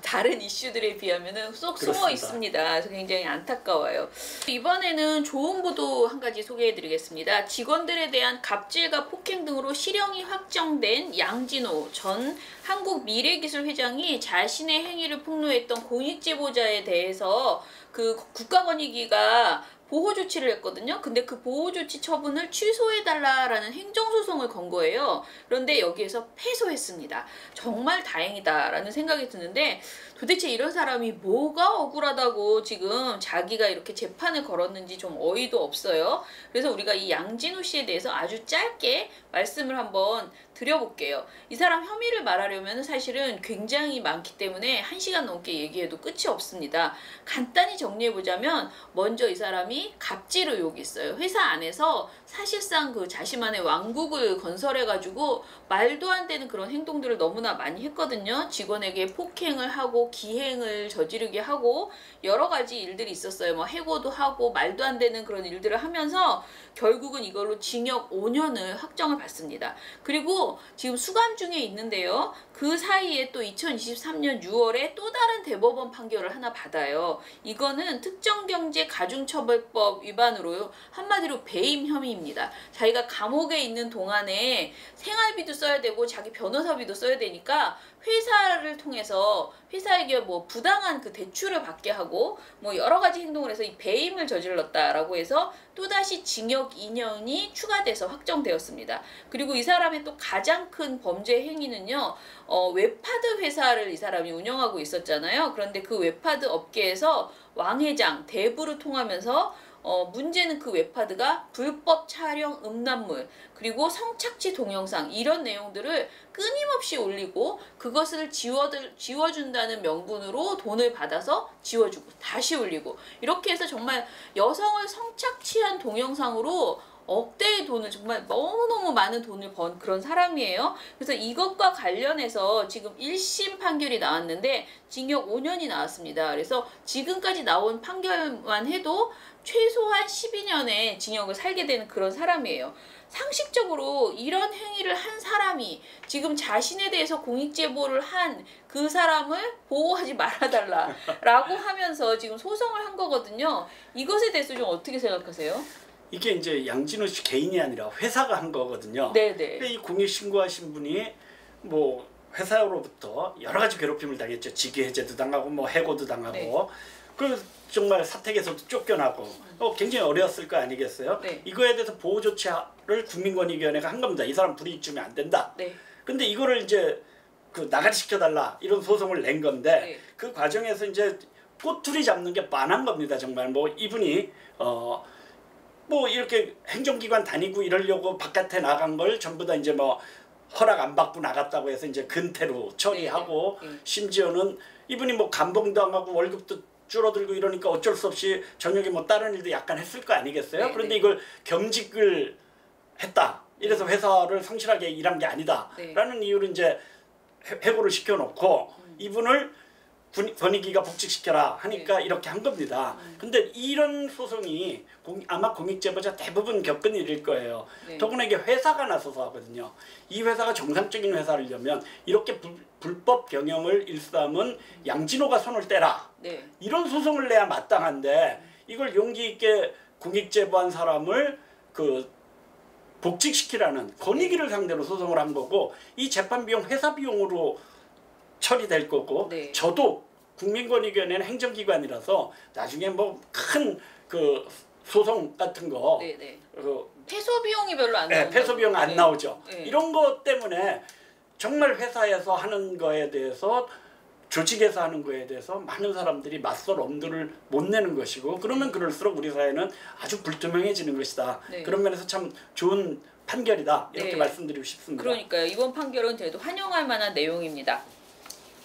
다른 이슈들에 비하면은 쏙 숨어 그렇습니다. 있습니다. 그래서 굉장히 안타까워요. 이번에는 좋은 보도 한 가지 소개해드리겠습니다. 직원들에 대한 갑질과 폭행 등으로 실형이 확정된 양진호 전 한국미래기술회장이 자신의 행위를 폭로했던 공익제보자에 대해서 그 국가권익위가 보호 조치를 했거든요. 근데 그 보호 조치 처분을 취소해달라라는 행정소송을 건 거예요. 그런데 여기에서 패소했습니다. 정말 다행이다라는 생각이 드는데 도대체 이런 사람이 뭐가 억울하다고 지금 자기가 이렇게 재판을 걸었는지 좀 어이도 없어요. 그래서 우리가 이 양진호 씨에 대해서 아주 짧게 말씀을 한번 드려볼게요. 이 사람 혐의를 말하려면 사실은 굉장히 많기 때문에 1시간 넘게 얘기해도 끝이 없습니다. 간단히 정리해보자면 먼저 이 사람이 갑질 의혹이 있어요. 회사 안에서 사실상 그 자신만의 왕국을 건설해가지고 말도 안 되는 그런 행동들을 너무나 많이 했거든요. 직원에게 폭행을 하고 기행을 저지르게 하고 여러 가지 일들이 있었어요. 뭐 해고도 하고 말도 안 되는 그런 일들을 하면서 결국은 이걸로 징역 5년을 확정을 받습니다. 그리고 지금 수감 중에 있는데요. 그 사이에 또 2023년 6월에 또 다른 대법원 판결을 하나 받아요. 이거는 특정경제가중처벌법 위반으로 한마디로 배임 혐의입니다. 자기가 감옥에 있는 동안에 생활비도 써야 되고 자기 변호사비도 써야 되니까 회사를 통해서 회사에게 뭐 부당한 그 대출을 받게 하고 뭐 여러 가지 행동을 해서 이 배임을 저질렀다라고 해서 또다시 징역 2년이 추가돼서 확정되었습니다. 그리고 이 사람의 또 가장 큰 범죄 행위는요, 웹하드 회사를 이 사람이 운영하고 있었잖아요. 그런데 그 웹하드 업계에서 왕 회장 대부를 통하면서 문제는 그 웹하드가 불법 촬영 음란물 그리고 성착취 동영상 이런 내용들을 끊임없이 올리고 그것을 지워준다는 명분으로 돈을 받아서 지워주고 다시 올리고 이렇게 해서 정말 여성을 성착취한 동영상으로 억대의 돈을 정말 너무너무 많은 돈을 번 그런 사람이에요. 그래서 이것과 관련해서 지금 1심 판결이 나왔는데 징역 5년이 나왔습니다. 그래서 지금까지 나온 판결만 해도 최소한 12년의 징역을 살게 되는 그런 사람이에요. 상식적으로 이런 행위를 한 사람이 지금 자신에 대해서 공익제보를 한 그 사람을 보호하지 말아달라라고 하면서 지금 소송을 한 거거든요. 이것에 대해서 좀 어떻게 생각하세요? 이게 이제 양진호 씨 개인이 아니라 회사가 한 거거든요. 네네. 이 공익 신고하신 분이 뭐 회사로부터 여러 가지 괴롭힘을 당했죠. 직위 해제도 당하고 뭐 해고도 당하고 네. 그 정말 사택에서도 쫓겨나고 굉장히 어려웠을 거 아니겠어요? 네. 이거에 대해서 보호 조치를 국민권익위원회가 한 겁니다. 이 사람 불이익 주면 안 된다. 네. 근데 이거를 이제 그 나가리 시켜달라 이런 소송을 낸 건데 네. 그 과정에서 이제 꼬투리 잡는 게 뻔한 겁니다. 정말 뭐 이분이 뭐 이렇게 행정기관 다니고 이러려고 바깥에 나간 걸 전부 다 이제 뭐 허락 안 받고 나갔다고 해서 이제 근태로 처리하고 네. 심지어는 이분이 뭐 감봉도 안 하고 월급도 줄어들고 이러니까 어쩔 수 없이 저녁에 뭐 다른 일도 약간 했을 거 아니겠어요? 네. 그런데 이걸 겸직을 했다. 이래서 회사를 성실하게 일한 게 아니다. 네. 라는 이유로 이제 해고를 시켜놓고 이분을 권익위가 복직시켜라 하니까 이렇게 한 겁니다. 근데 이런 소송이 아마 공익제보자 대부분 겪은 일일 거예요. 네. 더구나 이게 회사가 나서서 하거든요. 이 회사가 정상적인 회사려면 이렇게 불법 경영을 일삼은 양진호가 손을 떼라. 네. 이런 소송을 내야 마땅한데 이걸 용기 있게 공익제보한 사람을 그 복직시키라는 권익위를 상대로 소송을 한 거고 이 재판 비용 회사 비용으로 처리될 거고 네. 저도 국민권익위원회는 행정기관이라서 나중에 뭐 큰 그 소송 같은 거 네네. 그 패소 비용이 별로 안 나온다고. 패소 비용 안 네. 나오죠. 네. 이런 것 때문에 정말 회사에서 하는 거에 대해서 조직에서 하는 거에 대해서 많은 사람들이 맞설 엄두를 못 내는 것이고 그러면 그럴수록 우리 사회는 아주 불투명해지는 것이다. 네. 그런 면에서 참 좋은 판결이다 이렇게 네. 말씀드리고 싶습니다. 그러니까요. 이번 판결은 저희도 환영할 만한 내용입니다.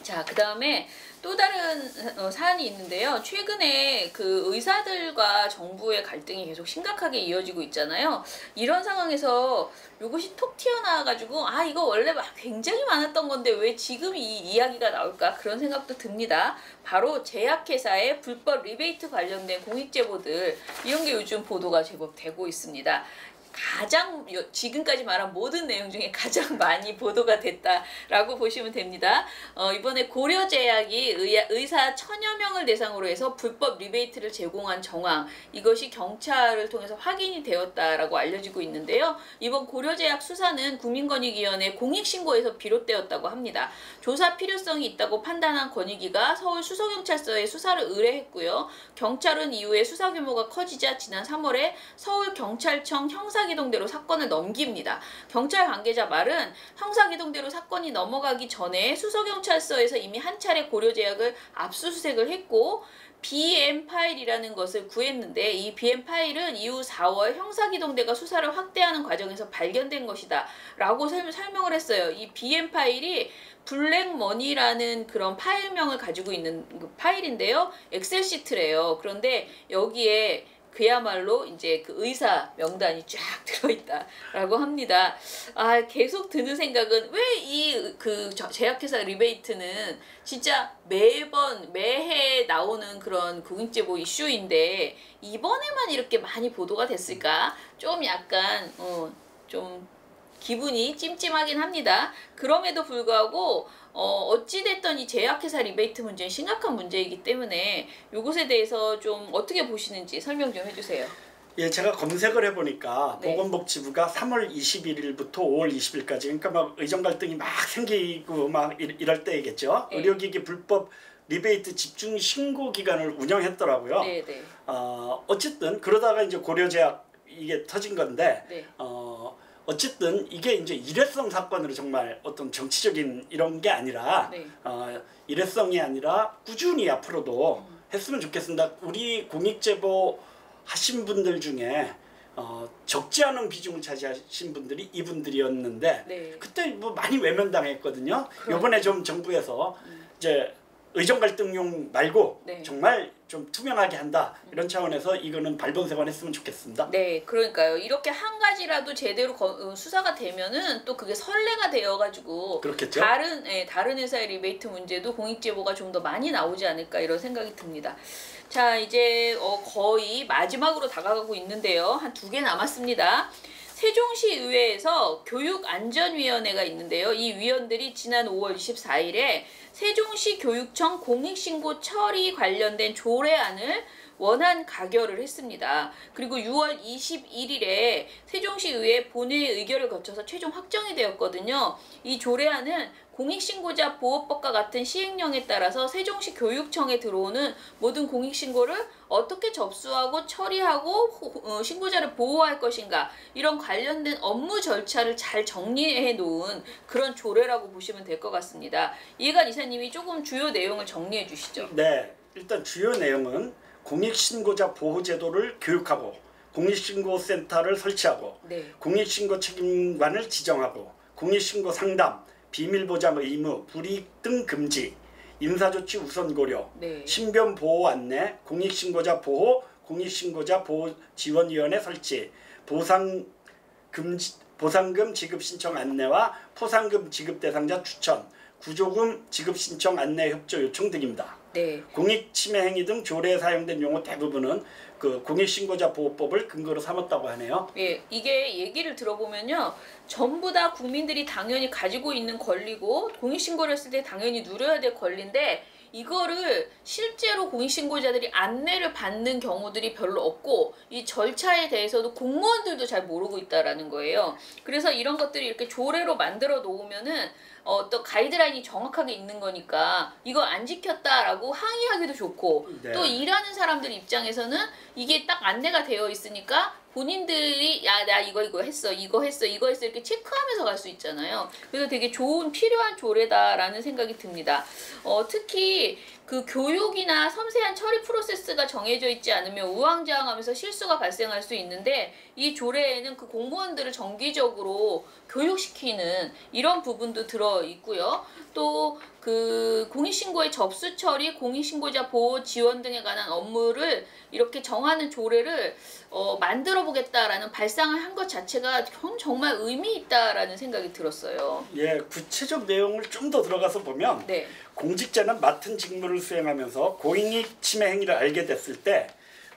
자, 그 다음에 또 다른 사안이 있는데요. 최근에 그 의사들과 정부의 갈등이 계속 심각하게 이어지고 있잖아요. 이런 상황에서 이것이 톡 튀어나와가지고 아 이거 원래 막 굉장히 많았던 건데 왜 지금 이 이야기가 나올까 그런 생각도 듭니다. 바로 제약회사의 불법 리베이트 관련된 공익제보들 이런 게 요즘 보도가 제법 되고 있습니다. 가장 지금까지 말한 모든 내용 중에 가장 많이 보도가 됐다라고 보시면 됩니다. 이번에 고려제약이 의사 1000여 명을 대상으로 해서 불법 리베이트를 제공한 정황 이것이 경찰을 통해서 확인이 되었다라고 알려지고 있는데요. 이번 고려제약 수사는 국민권익위원회 공익신고에서 비롯되었다고 합니다. 조사 필요성이 있다고 판단한 권익위가 서울 수서경찰서에 수사를 의뢰했고요. 경찰은 이후에 수사 규모가 커지자 지난 3월에 서울경찰청 형사기동대로 사건을 넘깁니다. 경찰 관계자 말은 형사기동대로 사건이 넘어가기 전에 수서경찰서에서 이미 한 차례 고려제약을 압수수색을 했고 BM 파일이라는 것을 구했는데 이 BM 파일은 이후 4월 형사기동대가 수사를 확대하는 과정에서 발견된 것이다 라고 설명을 했어요. 이 BM 파일이 블랙머니라는 그런 파일명을 가지고 있는 그 파일인데요. 엑셀 시트래요. 그런데 여기에 그야말로 이제 그 의사 명단이 쫙 들어있다라고 합니다. 아, 계속 드는 생각은 왜 이 그 제약회사 리베이트는 진짜 매해 나오는 그런 공익제보 이슈인데 이번에만 이렇게 많이 보도가 됐을까? 좀 약간 좀 기분이 찜찜하긴 합니다. 그럼에도 불구하고 어찌됐든 이 제약회사 리베이트 문제는 심각한 문제이기 때문에 이것에 대해서 좀 어떻게 보시는지 설명 좀 해주세요. 예, 제가 검색을 해보니까 네. 보건복지부가 3월 21일부터 5월 20일까지 그러니까 막 의정 갈등이 막 생기고 막 이럴 때이겠죠. 네. 의료기기 불법 리베이트 집중 신고 기간을 운영했더라고요. 네, 네. 어쨌든 그러다가 이제 고려제약 이게 터진 건데 네. 어쨌든 이게 이제 일회성 사건으로 정말 어떤 정치적인 이런 게 아니라 네. 일회성이 아니라 꾸준히 앞으로도 했으면 좋겠습니다. 우리 공익제보 하신 분들 중에 적지 않은 비중을 차지하신 분들이 이분들이었는데 네. 그때 뭐 많이 외면당했거든요. 이번에 좀 정부에서 이제 의정 갈등용 말고 네. 정말 좀 투명하게 한다 이런 차원에서 이거는 발본색원했으면 좋겠습니다. 네, 그러니까요. 이렇게 한 가지라도 제대로 수사가 되면은 또 그게 선례가 되어가지고 그렇겠죠? 다른 회사의 리베이트 문제도 공익제보가 좀 더 많이 나오지 않을까 이런 생각이 듭니다. 자, 이제 거의 마지막으로 다가가고 있는데요. 한 2개 남았습니다. 세종시 의회에서 교육안전위원회가 있는데요. 이 위원들이 지난 5월 24일에 세종시 교육청 공익신고 처리 관련된 조례안을 원안 가결을 했습니다. 그리고 6월 21일에 세종시 의회 본회의 의결을 거쳐서 최종 확정이 되었거든요. 이 조례안은 공익신고자 보호법과 같은 시행령에 따라서 세종시 교육청에 들어오는 모든 공익신고를 어떻게 접수하고 처리하고 신고자를 보호할 것인가 이런 관련된 업무 절차를 잘 정리해 놓은 그런 조례라고 보시면 될 것 같습니다. 이해관 이사님이 조금 주요 내용을 정리해 주시죠. 네, 일단 주요 내용은 공익신고자 보호제도를 교육하고 공익신고센터를 설치하고 네. 공익신고 책임관을 지정하고 공익신고 상담, 비밀보장 의무, 불이익 등 금지, 인사조치 우선 고려, 네. 신변 보호 안내, 공익신고자 보호, 공익신고자 보호 지원위원회 설치, 보상금 지급 신청 안내와 포상금 지급 대상자 추천, 구조금 지급 신청 안내 협조 요청 등입니다. 네. 공익침해 행위 등 조례에 사용된 용어 대부분은 그 공익신고자 보호법을 근거로 삼았다고 하네요. 예, 이게 얘기를 들어보면요. 전부 다 국민들이 당연히 가지고 있는 권리고 공익신고를 했을 때 당연히 누려야 될 권리인데 이거를 실제로 공익신고자들이 안내를 받는 경우들이 별로 없고 이 절차에 대해서도 공무원들도 잘 모르고 있다라는 거예요. 그래서 이런 것들이 이렇게 조례로 만들어 놓으면은 또 가이드라인이 정확하게 있는 거니까 이거 안 지켰다라고 항의하기도 좋고 네. 또 일하는 사람들 입장에서는 이게 딱 안내가 되어 있으니까 본인들이 야 나 이거 했어 이렇게 체크하면서 갈 수 있잖아요. 그래서 되게 좋은 필요한 조례다라는 생각이 듭니다. 특히 그 교육이나 섬세한 처리 프로세스가 정해져 있지 않으면 우왕좌왕하면서 실수가 발생할 수 있는데 이 조례에는 그 공무원들을 정기적으로 교육시키는 이런 부분도 들어 있고요. 또 그 공익신고의 접수 처리, 공익신고자 보호 지원 등에 관한 업무를 이렇게 정하는 조례를 만들어 보겠다라는 발상을 한 것 자체가 정말 의미 있다라는 생각이 들었어요. 예, 구체적 내용을 좀 더 들어가서 보면 네. 공직자는 맡은 직무를 수행하면서 공익 침해 행위를 알게 됐을 때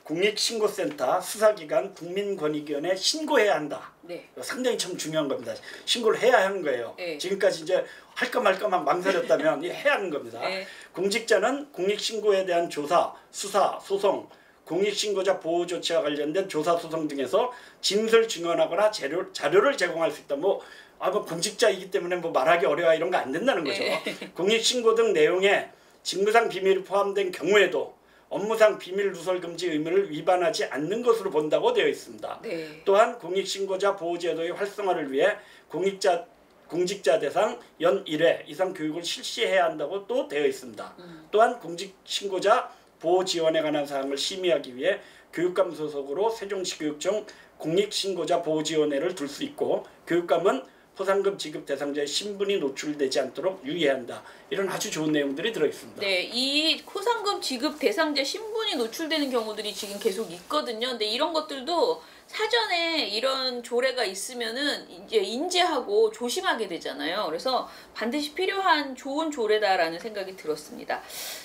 공익신고센터, 수사기관, 국민권익위원회에 신고해야 한다. 네. 상당히 참 중요한 겁니다. 신고를 해야 하는 거예요. 네. 지금까지 이제 할까 말까 막 망설였다면 해야 하는 겁니다. 네. 공직자는 공익신고에 대한 조사, 수사, 소송, 공익신고자 보호 조치와 관련된 조사, 소송 등에서 진술 증언하거나 자료를 제공할 수 있다. 뭐 공직자이기 때문에 뭐 말하기 어려워 이런 거 안 된다는 거죠. 네. 공익신고 등 내용에 직무상 비밀이 포함된 경우에도 업무상 비밀 누설 금지 의무를 위반하지 않는 것으로 본다고 되어 있습니다. 네. 또한 공익신고자 보호제도의 활성화를 위해 공직자 대상 연 1회 이상 교육을 실시해야 한다고 또 되어 있습니다. 또한 공직신고자 보호 지원에 관한 사항을 심의하기 위해 교육감 소속으로 세종시 교육청 공익신고자 보호 지원회를 둘 수 있고 교육감은 포상금 지급 대상자의 신분이 노출되지 않도록 유의해야 한다. 이런 아주 좋은 내용들이 들어있습니다. 네, 이 포상금 지급 대상자 신분이 노출되는 경우들이 지금 계속 있거든요. 근데 이런 것들도 사전에 이런 조례가 있으면은 이제 인지하고 조심하게 되잖아요. 그래서 반드시 필요한 좋은 조례다라는 생각이 들었습니다.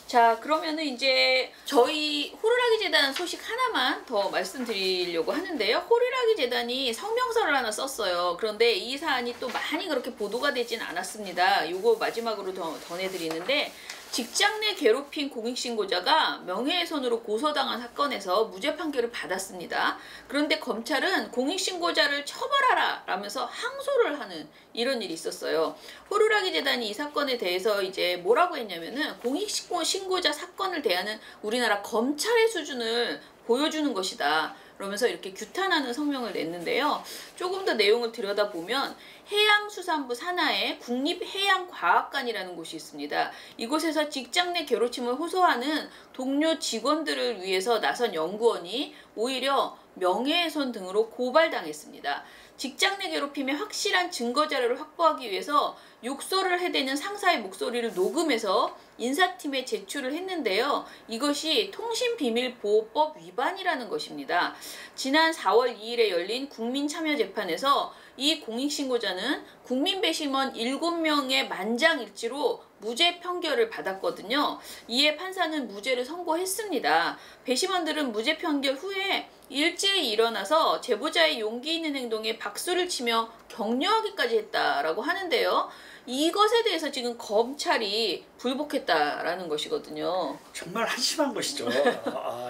자, 그러면은 이제 저희 호루라기 재단 소식 하나만 더 말씀드리려고 하는데요. 호루라기 재단이 성명서를 하나 썼어요. 그런데 이 사안이 또 많이 그렇게 보도가 되진 않았습니다. 요거 마지막으로 더 전해드리는데 직장 내 괴롭힌 공익신고자가 명예훼손으로 고소당한 사건에서 무죄 판결을 받았습니다. 그런데 검찰은 공익신고자를 처벌하라 라면서 항소를 하는 이런 일이 있었어요. 호루라기 재단이 이 사건에 대해서 이제 뭐라고 했냐면은 공익신고자 사건을 대하는 우리나라 검찰의 수준을 보여주는 것이다. 그러면서 이렇게 규탄하는 성명을 냈는데요. 조금 더 내용을 들여다보면 해양수산부 산하에 국립해양과학관이라는 곳이 있습니다. 이곳에서 직장 내 괴롭힘을 호소하는 동료 직원들을 위해서 나선 연구원이 오히려 명예훼손 등으로 고발당했습니다. 직장 내 괴롭힘의 확실한 증거 자료를 확보하기 위해서 욕설을 해대는 상사의 목소리를 녹음해서 인사팀에 제출을 했는데요. 이것이 통신비밀보호법 위반이라는 것입니다. 지난 4월 2일에 열린 국민참여재판에서 이 공익신고자는 국민배심원 7명의 만장일치로 무죄 판결을 받았거든요. 이에 판사는 무죄를 선고했습니다. 배심원들은 무죄 판결 후에 일제히 일어나서 제보자의 용기 있는 행동에 박수를 치며 격려하기까지 했다라고 하는데요. 이것에 대해서 지금 검찰이 불복했다라는 것이거든요. 정말 한심한 것이죠.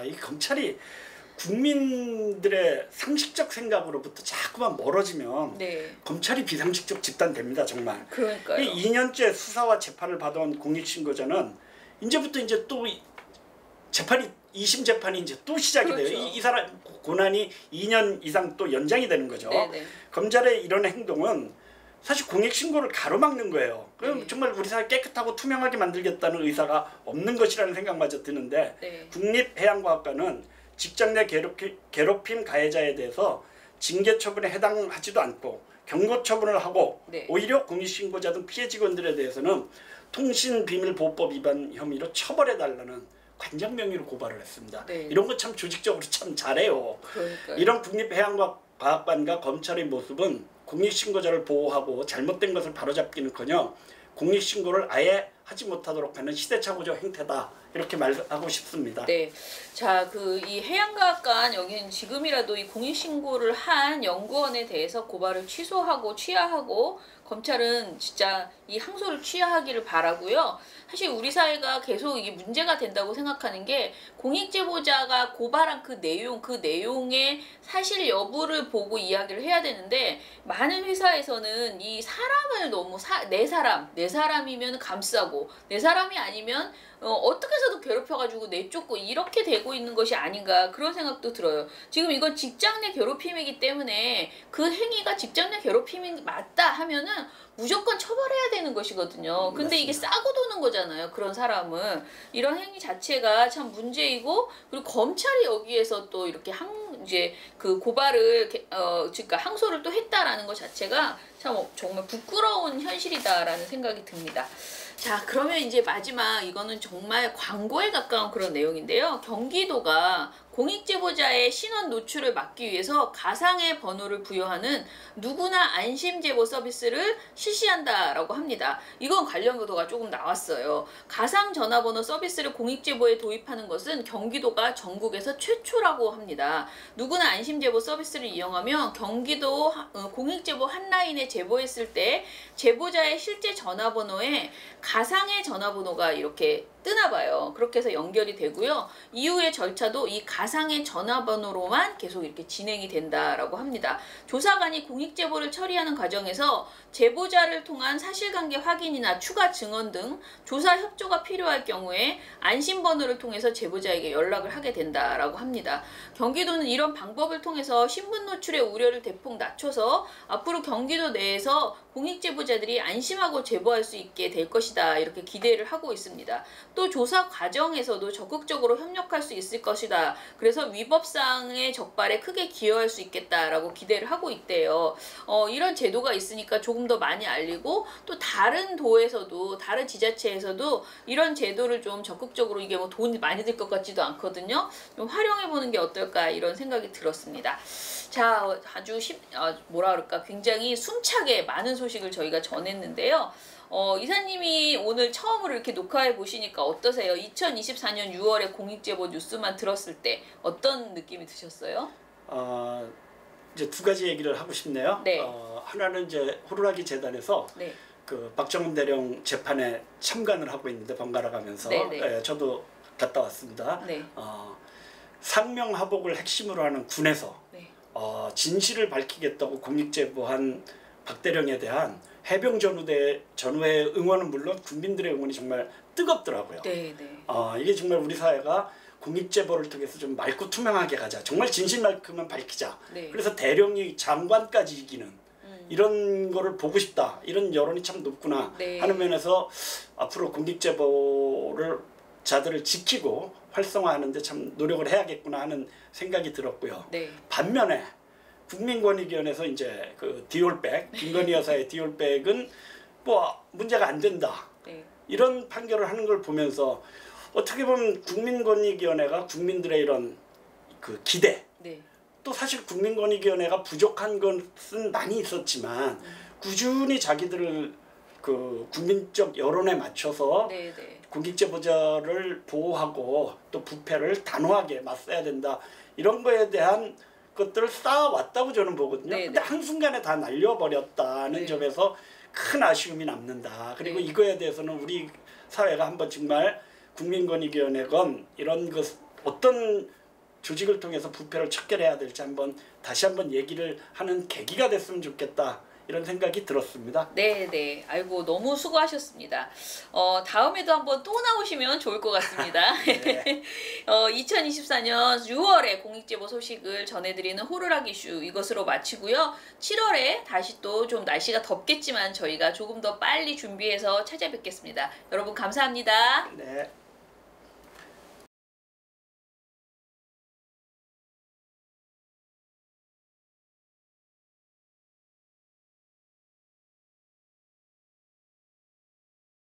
이 검찰이 국민들의 상식적 생각으로부터 자꾸만 멀어지면 네. 검찰이 비상식적 집단 됩니다. 정말. 그러니까요. 이 2년째 수사와 재판을 받아온 공익신고자는 이제부터 이제 또 재판이 2심 재판이 이제 또 시작이 그렇죠. 돼요. 이 사람 고난이 2년 이상 또 연장이 되는 거죠. 네네. 검찰의 이런 행동은 사실 공익신고를 가로막는 거예요. 그럼 네. 정말 우리 사회 깨끗하고 투명하게 만들겠다는 의사가 없는 것이라는 생각마저 드는데 네. 국립해양과학관은 직장 내 괴롭힘 가해자에 대해서 징계 처분에 해당하지도 않고 경고 처분을 하고 네. 오히려 공익신고자 등 피해 직원들에 대해서는 통신비밀보호법 위반 혐의로 처벌해달라는 관장 명의로 고발을 했습니다. 네. 이런 거 참 조직적으로 참 잘해요. 그러니까요. 이런 국립해양과학관과 검찰의 모습은 공익신고자를 보호하고 잘못된 것을 바로잡기는커녕 공익신고를 아예 하지 못하도록 하는 시대착오적 행태다. 이렇게 말하고 싶습니다. 네. 자, 이 해양과학관 여기는 지금이라도 이 공익신고를 한 연구원에 대해서 고발을 취소하고 취하하고 검찰은 진짜 이 항소를 취하하기를 바라고요. 사실 우리 사회가 계속 이게 문제가 된다고 생각하는 게 공익제보자가 고발한 그 내용의 사실 여부를 보고 이야기를 해야 되는데 많은 회사에서는 이 사람을 너무 내 사람이면 감싸고 괴롭히고 내 사람이 아니면 어떻게 해서도 괴롭혀가지고 내쫓고 이렇게 되고 있는 것이 아닌가 그런 생각도 들어요. 지금 이건 직장 내 괴롭힘이기 때문에 그 행위가 직장 내 괴롭힘이 맞다 하면은 무조건 처벌해야 되는 것이거든요. 근데 이게 싸고 도는 거잖아요. 그런 사람은. 이런 행위 자체가 참 문제이고, 그리고 검찰이 여기에서 또 이렇게 이제 그 고발을 그러니까 항소를 또 했다라는 것 자체가 참 정말 부끄러운 현실이다라는 생각이 듭니다. 자, 그러면 이제 마지막 이거는 정말 광고에 가까운 그런 내용인데요. 경기도가 공익제보자의 신원 노출을 막기 위해서 가상의 번호를 부여하는 누구나 안심제보 서비스를 실시한다라고 합니다. 이건 관련 보도가 조금 나왔어요. 가상 전화번호 서비스를 공익제보에 도입하는 것은 경기도가 전국에서 최초라고 합니다. 누구나 안심제보 서비스를 이용하면 경기도 공익제보 한라인에 제보했을 때 제보자의 실제 전화번호에 가상의 전화번호가 이렇게 뜨나 봐요. 그렇게 해서 연결이 되고요. 이후의 절차도 이 가상의 전화번호로만 계속 이렇게 진행이 된다라고 합니다. 조사관이 공익제보를 처리하는 과정에서 제보자를 통한 사실관계 확인이나 추가 증언 등 조사 협조가 필요할 경우에 안심번호를 통해서 제보자에게 연락을 하게 된다라고 합니다. 경기도는 이런 방법을 통해서 신분 노출의 우려를 대폭 낮춰서 앞으로 경기도 내에서 공익제보자들이 안심하고 제보할 수 있게 될 것이다, 이렇게 기대를 하고 있습니다. 또 조사 과정에서도 적극적으로 협력할 수 있을 것이다. 그래서 위법사항의 적발에 크게 기여할 수 있겠다라고 기대를 하고 있대요. 이런 제도가 있으니까 조금 더 많이 알리고, 또 다른 도에서도, 다른 지자체에서도 이런 제도를 좀 적극적으로, 이게 뭐 돈이 많이 들 것 같지도 않거든요. 좀 활용해보는 게 어떨까 이런 생각이 들었습니다. 자, 아주 뭐라 그럴까, 굉장히 숨차게 많은 소식을 저희가 전했는데요. 이사님이 오늘 처음으로 이렇게 녹화해 보시니까 어떠세요? 2024년 6월에 공익제보 뉴스만 들었을 때 어떤 느낌이 드셨어요? 이제 두 가지 얘기를 하고 싶네요. 네. 하나는 이제 호루라기 재단에서 네. 그 박정훈 대령 재판에 참관을 하고 있는데, 번갈아 가면서 저도 갔다 왔습니다. 네. 상명하복을 핵심으로 하는 군에서 네. 진실을 밝히겠다고 공익제보한 박대령에 대한 해병 전우회의 응원은 물론 국민들의 응원이 정말 뜨겁더라고요. 네, 네. 이게 정말 우리 사회가 공익제보를 통해서 좀 맑고 투명하게 가자, 정말 진실만큼은 밝히자. 네. 그래서 대령이 장관까지 이기는 이런 거를 보고 싶다, 이런 여론이 참 높구나 하는 면에서 앞으로 공익제보를 자들을 지키고 활성화하는데 참 노력을 해야겠구나 하는 생각이 들었고요. 네. 반면에 국민권익위원회에서 이제 그 디올백, 김건희 여사의 디올백은 뭐 문제가 안 된다, 이런 판결을 하는 걸 보면서 어떻게 보면 국민권익위원회가 국민들의 이런 그 기대, 또 사실 국민권익위원회가 부족한 것은 많이 있었지만 꾸준히 자기들을 그 국민적 여론에 맞춰서 공익제보자를 보호하고 또 부패를 단호하게 맞서야 된다, 이런 거에 대한 것들을 쌓아왔다고 저는 보거든요. 근데 한순간에 다 날려버렸다는 점에서 큰 아쉬움이 남는다. 그리고 이거에 대해서는 우리 사회가 한번 정말 국민권익위원회건 이런 것, 어떤 조직을 통해서 부패를 척결해야 될지 다시 한번 얘기를 하는 계기가 됐으면 좋겠다, 이런 생각이 들었습니다. 네네. 아이고, 너무 수고하셨습니다. 다음에도 한번 또 나오시면 좋을 것 같습니다. 2024년 6월에 공익제보 소식을 전해드리는 호루라기 이슈 이것으로 마치고요. 7월에 다시 또 좀 날씨가 덥겠지만 저희가 조금 더 빨리 준비해서 찾아뵙겠습니다. 여러분 감사합니다. 네.